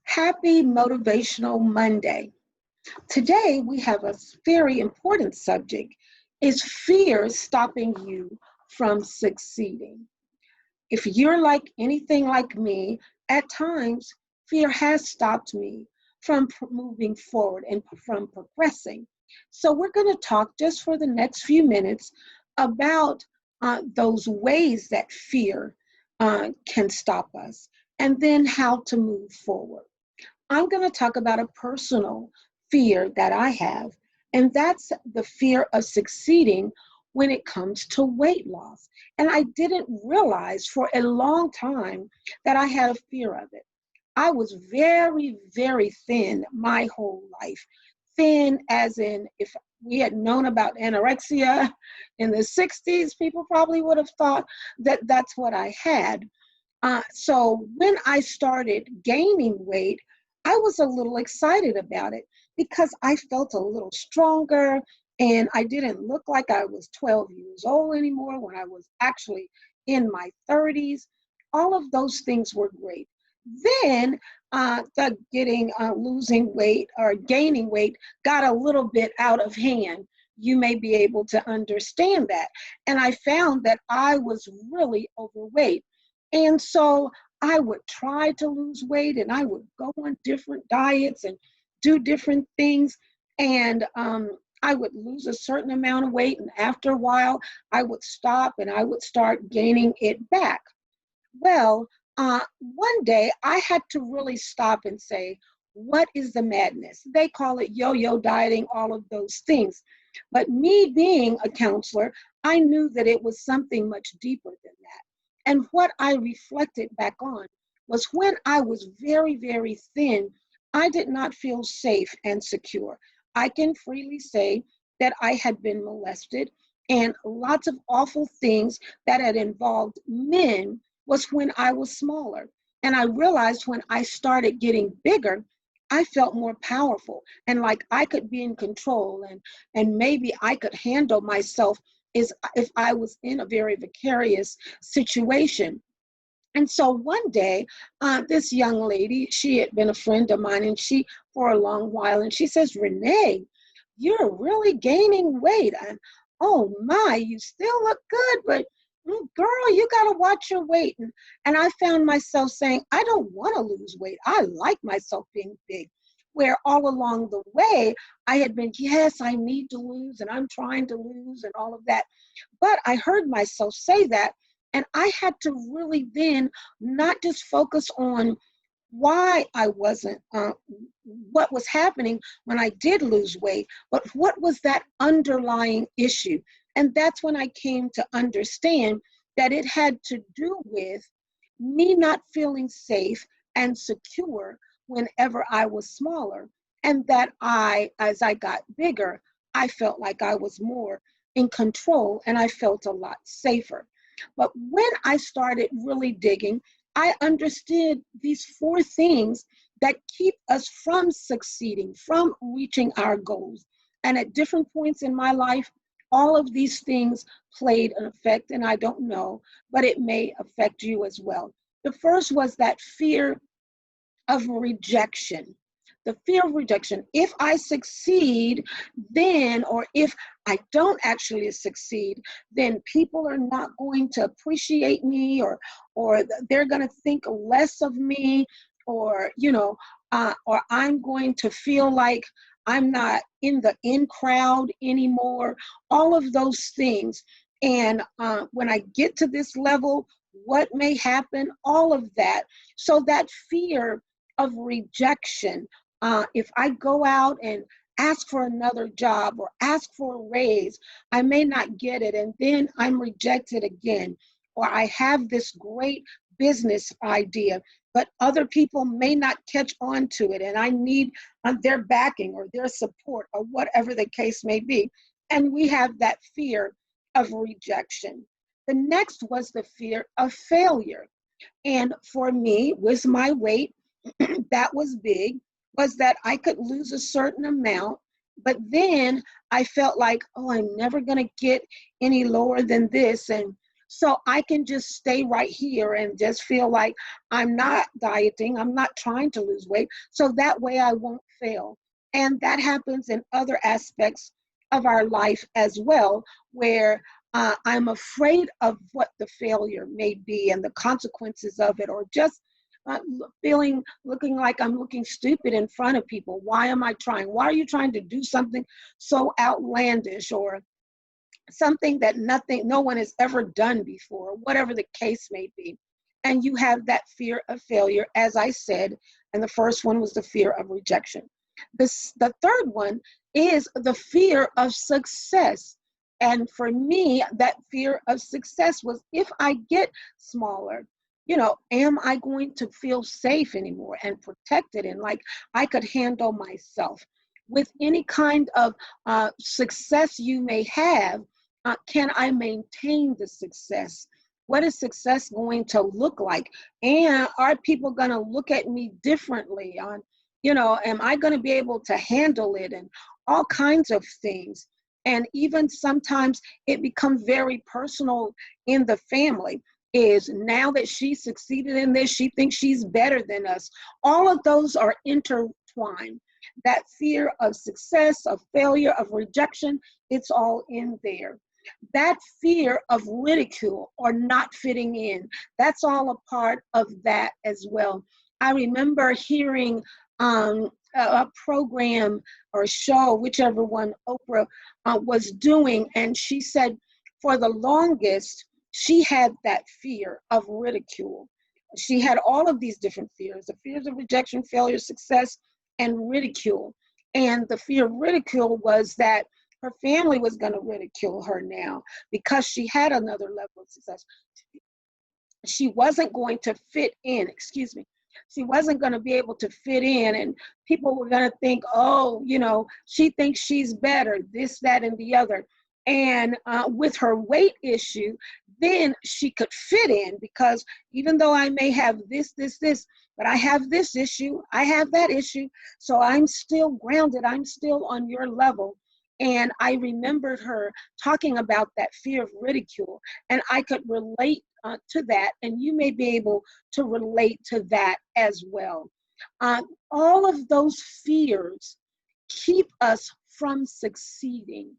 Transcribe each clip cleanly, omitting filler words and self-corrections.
Happy Motivational Monday. Today we have a very important subject. Is fear stopping you from succeeding? If you're like anything like me, at times fear has stopped me from moving forward and from progressing. So we're going to talk just for the next few minutes about those ways that fear can stop us and then how to move forward. I'm going to talk about a personal fear that I have, and that's the fear of succeeding when it comes to weight loss. And I didn't realize for a long time that I had a fear of it. I was very, very thin my whole life. Thin as in, if we had known about anorexia in the 60s, people probably would have thought that that's what I had. So when I started gaining weight, I was a little excited about it because I felt a little stronger and I didn't look like I was 12 years old anymore when I was actually in my 30s. All of those things were great. Then losing weight or gaining weight got a little bit out of hand. You may be able to understand that. And I found that I was really overweight. And so I would try to lose weight and I would go on different diets and do different things. And I would lose a certain amount of weight. And after a while, I would stop and I would start gaining it back. Well, one day I had to really stop and say, what is the madness? They call it yo-yo dieting, all of those things. But me being a counselor, I knew that it was something much deeper than that. And what I reflected back on was when I was very, very thin, I did not feel safe and secure. I can freely say that I had been molested and lots of awful things that had involved men was when I was smaller. And I realized when I started getting bigger, I felt more powerful and like I could be in control and maybe I could handle myself is if I was in a very vicarious situation. And so one day, this young lady, she had been a friend of mine and she for a long while, and she says, Renee, you're really gaining weight. And oh my, you still look good, but girl, you got to watch your weight. And I found myself saying, I don't want to lose weight. I like myself being big. Where all along the way, I had been, yes, I need to lose and I'm trying to lose and all of that. But I heard myself say that. And I had to really then not just focus on why I wasn't, what was happening when I did lose weight, but what was that underlying issue? And that's when I came to understand that it had to do with me not feeling safe and secure whenever I was smaller. And that as I got bigger, I felt like I was more in control and I felt a lot safer. But when I started really digging, I understood these four things that keep us from succeeding, from reaching our goals. And at different points in my life, all of these things played an effect, and I don't know, but it may affect you as well. The first was that fear of rejection. The fear of rejection. If I succeed, then, or if I don't actually succeed, then people are not going to appreciate me, or they're going to think less of me, or or I'm going to feel like I'm not in the in crowd anymore. All of those things. And when I get to this level, what may happen? All of that. So that fear of rejection. If I go out and ask for another job or ask for a raise, I may not get it, and then I'm rejected again. Or I have this great business idea, but other people may not catch on to it, and I need their backing or their support or whatever the case may be. And we have that fear of rejection. The next was the fear of failure. And for me, with my weight, that was big, was that I could lose a certain amount, but then I felt like, oh, I'm never going to get any lower than this. And So I can just stay right here and just feel like I'm not dieting, I'm not trying to lose weight. So that way I won't fail. And that happens in other aspects of our life as well, where I'm afraid of what the failure may be and the consequences of it, or just looking like I'm looking stupid in front of people. Why am I trying? Why are you trying to do something so outlandish, or something that no one has ever done before, whatever the case may be? And you have that fear of failure, as I said, and the first one was the fear of rejection. The third one is the fear of success. And for me, that fear of success was, if I get smaller, am I going to feel safe anymore and protected, and like I could handle myself? With any kind of success you may have, can I maintain the success? What is success going to look like? And are people going to look at me differently on, am I going to be able to handle it, and all kinds of things? And even sometimes it becomes very personal in the family. Is now that she succeeded in this, she thinks she's better than us. All of those are intertwined. That fear of success, of failure, of rejection, it's all in there. That fear of ridicule or not fitting in, that's all a part of that as well. I remember hearing a program or show, whichever one Oprah was doing, and she said for the longest, she had that fear of ridicule. She had all of these different fears, the fears of rejection, failure, success, and ridicule. And the fear of ridicule was that her family was going to ridicule her now because she had another level of success. She wasn't going to fit in, excuse me. She wasn't going to be able to fit in, and people were going to think, oh, she thinks she's better, this, that, and the other. And with her weight issue, then she could fit in, because even though I may have this, but I have this issue, I have that issue, so I'm still grounded, I'm still on your level. And I remembered her talking about that fear of ridicule, and I could relate to that, and you may be able to relate to that as well. All of those fears keep us from succeeding,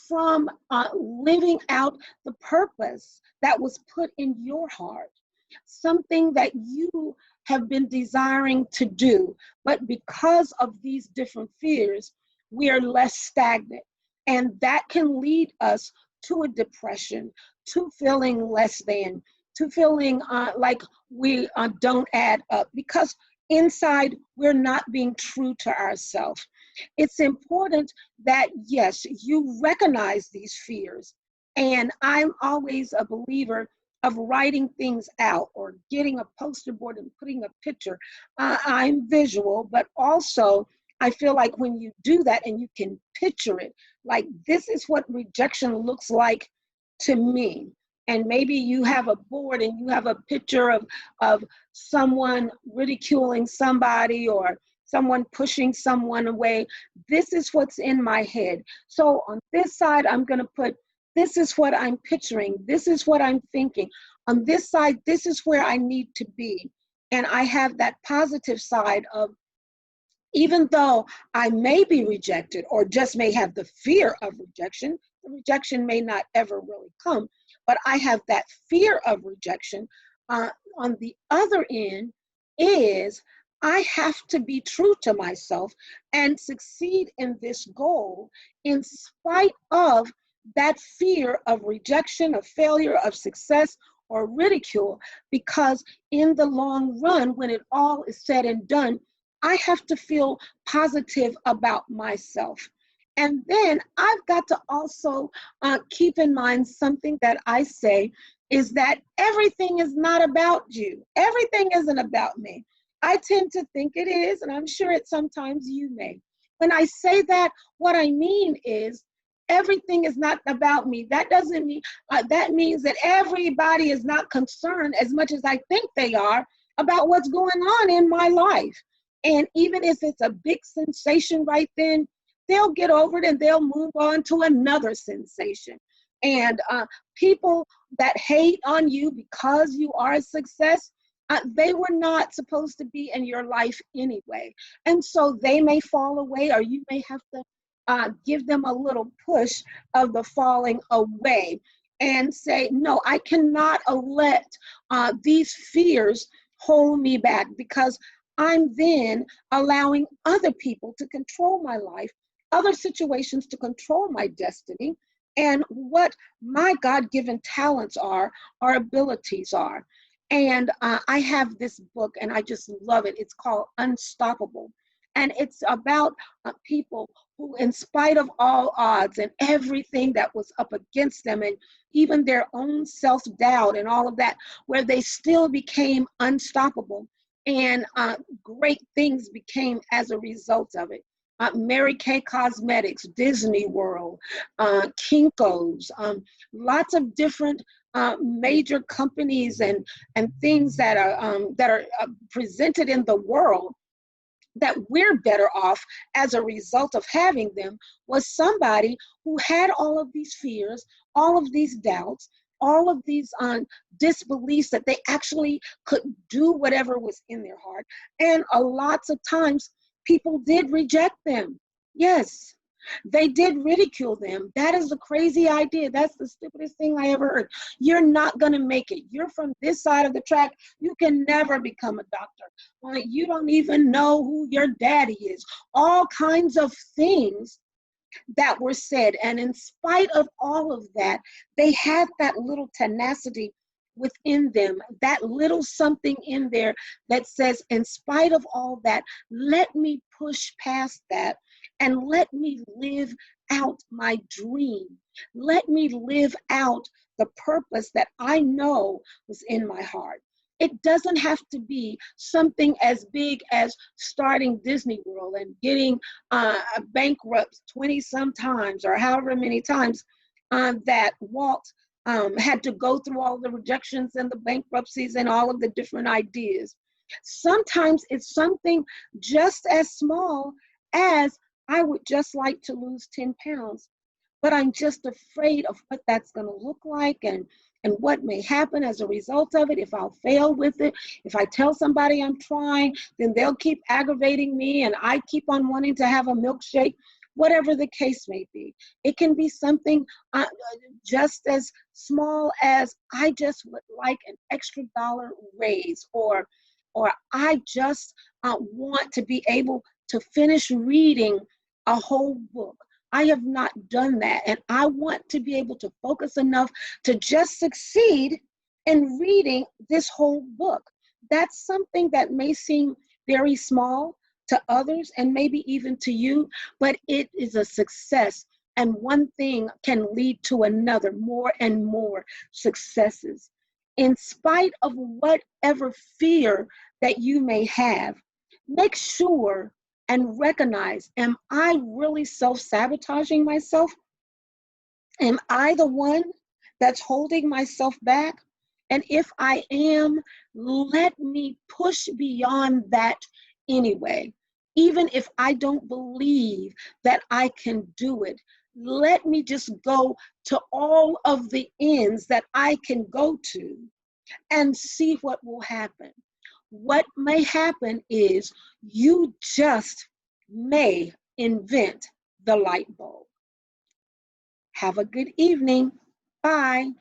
from living out the purpose that was put in your heart, something that you have been desiring to do. But because of these different fears, we are less stagnant. And that can lead us to a depression, to feeling less than, to feeling like we don't add up, because inside we're not being true to ourselves. It's important that, yes, you recognize these fears. And I'm always a believer of writing things out, or getting a poster board and putting a picture. I'm visual, but also I feel like when you do that and you can picture it, like, this is what rejection looks like to me. And maybe you have a board and you have a picture of someone ridiculing somebody, or someone pushing someone away. This is what's in my head. So on this side, I'm going to put, this is what I'm picturing. This is what I'm thinking. On this side, this is where I need to be. And I have that positive side of, even though I may be rejected, or just may have the fear of rejection, the rejection may not ever really come, but I have that fear of rejection. On the other end is, I have to be true to myself and succeed in this goal in spite of that fear of rejection, of failure, of success, or ridicule, because in the long run, when it all is said and done, I have to feel positive about myself. And then I've got to also keep in mind something that I say, is that everything is not about you. Everything isn't about me. I tend to think it is, and I'm sure it sometimes you may. When I say that, what I mean is, everything is not about me. That doesn't mean, that means that everybody is not concerned as much as I think they are about what's going on in my life. And even if it's a big sensation right then, they'll get over it and they'll move on to another sensation. And people that hate on you because you are a success, they were not supposed to be in your life anyway. And so they may fall away, or you may have to give them a little push of the falling away and say, no, I cannot let these fears hold me back, because I'm then allowing other people to control my life, other situations to control my destiny, and what my God-given talents are, our abilities are. And I have this book, and I just love it. It's called Unstoppable. And it's about people who, in spite of all odds and everything that was up against them, and even their own self-doubt and all of that, where they still became unstoppable. And great things became as a result of it. Mary Kay Cosmetics, Disney World, Kinko's, lots of different major companies and things that are presented in the world, that we're better off as a result of having them, was somebody who had all of these fears, all of these doubts, all of these disbeliefs that they actually could do whatever was in their heart. And lots of times people did reject them. Yes, they did ridicule them. That is a crazy idea. That's the stupidest thing I ever heard. You're not going to make it. You're from this side of the track. You can never become a doctor. You don't even know who your daddy is. All kinds of things that were said. And in spite of all of that, they had that little tenacity within them, that little something in there that says, in spite of all that, let me push past that and let me live out my dream. Let me live out the purpose that I know was in my heart. It doesn't have to be something as big as starting Disney World and getting bankrupt 20 some times, or however many times that Walt had to go through all the rejections and the bankruptcies and all of the different ideas. Sometimes it's something just as small as, I would just like to lose 10 pounds, but I'm just afraid of what that's going to look like, and what may happen as a result of it. If I'll fail with it, if I tell somebody I'm trying, then they'll keep aggravating me and I keep on wanting to have a milkshake. Whatever the case may be, it can be something just as small as, I just would like an extra dollar raise, or I just want to be able to finish reading a whole book. I have not done that, and I want to be able to focus enough to just succeed in reading this whole book. That's something that may seem very small to others and maybe even to you, but it is a success. And one thing can lead to another, more and more successes. In spite of whatever fear that you may have, make sure and recognize, am I really self-sabotaging myself? Am I the one that's holding myself back? And if I am, let me push beyond that anyway. Even if I don't believe that I can do it, let me just go to all of the ends that I can go to and see what will happen. What may happen is you just may invent the light bulb. Have a good evening. Bye.